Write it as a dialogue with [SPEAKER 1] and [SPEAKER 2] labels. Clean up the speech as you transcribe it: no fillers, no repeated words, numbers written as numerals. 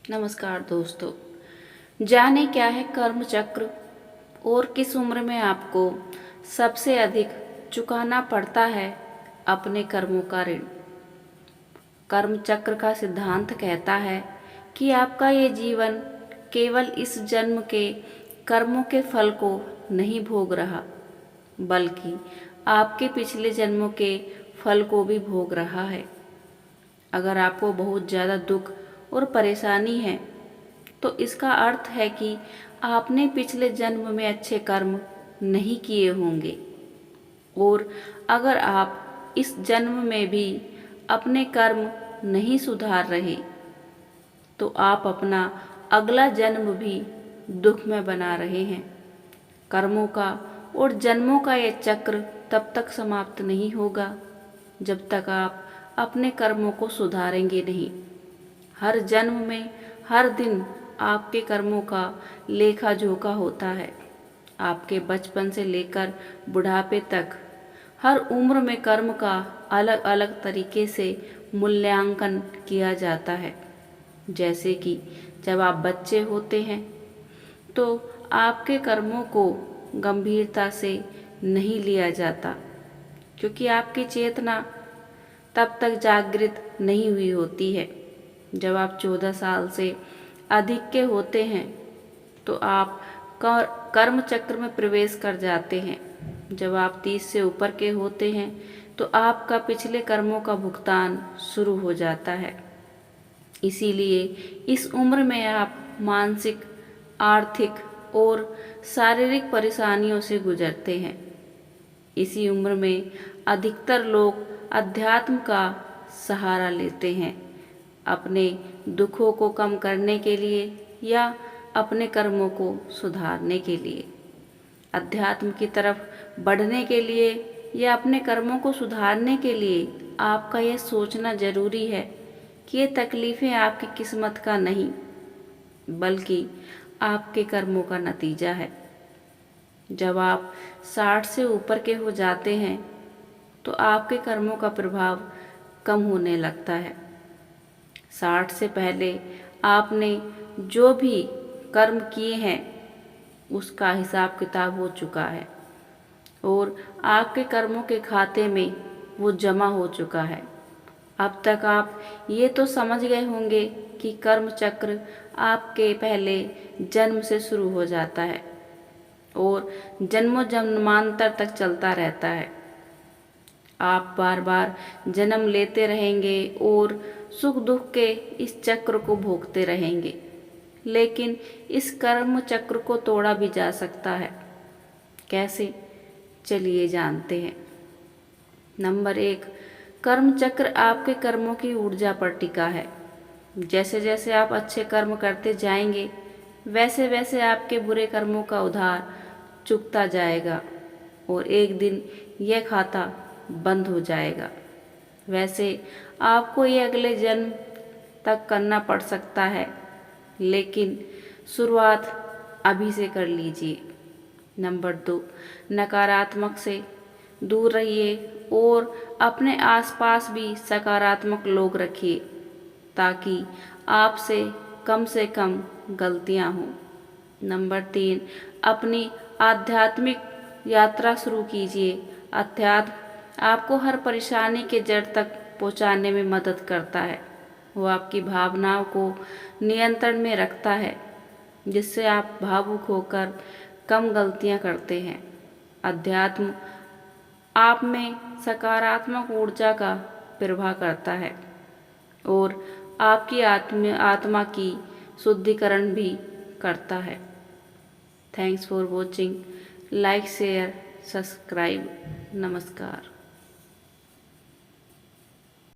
[SPEAKER 1] नमस्कार दोस्तों। जाने क्या है कर्म चक्र और किस उम्र में आपको सबसे अधिक चुकाना पड़ता है अपने कर्मों का ऋण। कर्म चक्र का सिद्धांत कहता है कि आपका ये जीवन केवल इस जन्म के कर्मों के फल को नहीं भोग रहा, बल्कि आपके पिछले जन्मों के फल को भी भोग रहा है। अगर आपको बहुत ज़्यादा दुख और परेशानी है तो इसका अर्थ है कि आपने पिछले जन्म में अच्छे कर्म नहीं किए होंगे, और अगर आप इस जन्म में भी अपने कर्म नहीं सुधार रहे तो आप अपना अगला जन्म भी दुख में बना रहे हैं। कर्मों का और जन्मों का ये चक्र तब तक समाप्त नहीं होगा जब तक आप अपने कर्मों को सुधारेंगे नहीं। हर जन्म में हर दिन आपके कर्मों का लेखा जोखा होता है। आपके बचपन से लेकर बुढ़ापे तक हर उम्र में कर्म का अलग अलग तरीके से मूल्यांकन किया जाता है। जैसे कि जब आप बच्चे होते हैं तो आपके कर्मों को गंभीरता से नहीं लिया जाता, क्योंकि आपकी चेतना तब तक जागृत नहीं हुई होती है। जब आप 14 साल से अधिक के होते हैं तो आप कर्म चक्र में प्रवेश कर जाते हैं। जब आप 30 से ऊपर के होते हैं तो आपका पिछले कर्मों का भुगतान शुरू हो जाता है। इसीलिए इस उम्र में आप मानसिक, आर्थिक और शारीरिक परेशानियों से गुजरते हैं। इसी उम्र में अधिकतर लोग अध्यात्म का सहारा लेते हैं, अपने दुखों को कम करने के लिए या अपने कर्मों को सुधारने के लिए। अध्यात्म की तरफ बढ़ने के लिए या अपने कर्मों को सुधारने के लिए आपका यह सोचना जरूरी है कि ये तकलीफ़ें आपकी किस्मत का नहीं, बल्कि आपके कर्मों का नतीजा है। जब आप 60 से ऊपर के हो जाते हैं तो आपके कर्मों का प्रभाव कम होने लगता है। 60 से पहले आपने जो भी कर्म किए हैं उसका हिसाब किताब हो चुका है और आपके कर्मों के खाते में वो जमा हो चुका है। अब तक आप ये तो समझ गए होंगे कि कर्म चक्र आपके पहले जन्म से शुरू हो जाता है और जन्मों जन्मांतर तक चलता रहता है। आप बार बार जन्म लेते रहेंगे और सुख दुख के इस चक्र को भोगते रहेंगे। लेकिन इस कर्म चक्र को तोड़ा भी जा सकता है। कैसे? चलिए जानते हैं। नंबर 1, कर्म चक्र आपके कर्मों की ऊर्जा पर टिका है। जैसे जैसे आप अच्छे कर्म करते जाएंगे वैसे वैसे आपके बुरे कर्मों का उधार चुकता जाएगा और एक दिन यह खाता बंद हो जाएगा। वैसे आपको ये अगले जन्म तक करना पड़ सकता है, लेकिन शुरुआत अभी से कर लीजिए। नंबर 2, नकारात्मक से दूर रहिए और अपने आसपास भी सकारात्मक लोग रखिए ताकि आपसे कम गलतियां हों। नंबर 3, अपनी आध्यात्मिक यात्रा शुरू कीजिए। अध्यात्म आपको हर परेशानी के जड़ तक पहुंचाने में मदद करता है। वो आपकी भावनाओं को नियंत्रण में रखता है, जिससे आप भावुक होकर कम गलतियां करते हैं। अध्यात्म आप में सकारात्मक ऊर्जा का प्रवाह करता है और आपकी आत्मा की शुद्धिकरण भी करता है। Thanks for watching. Like, share, subscribe. नमस्कार।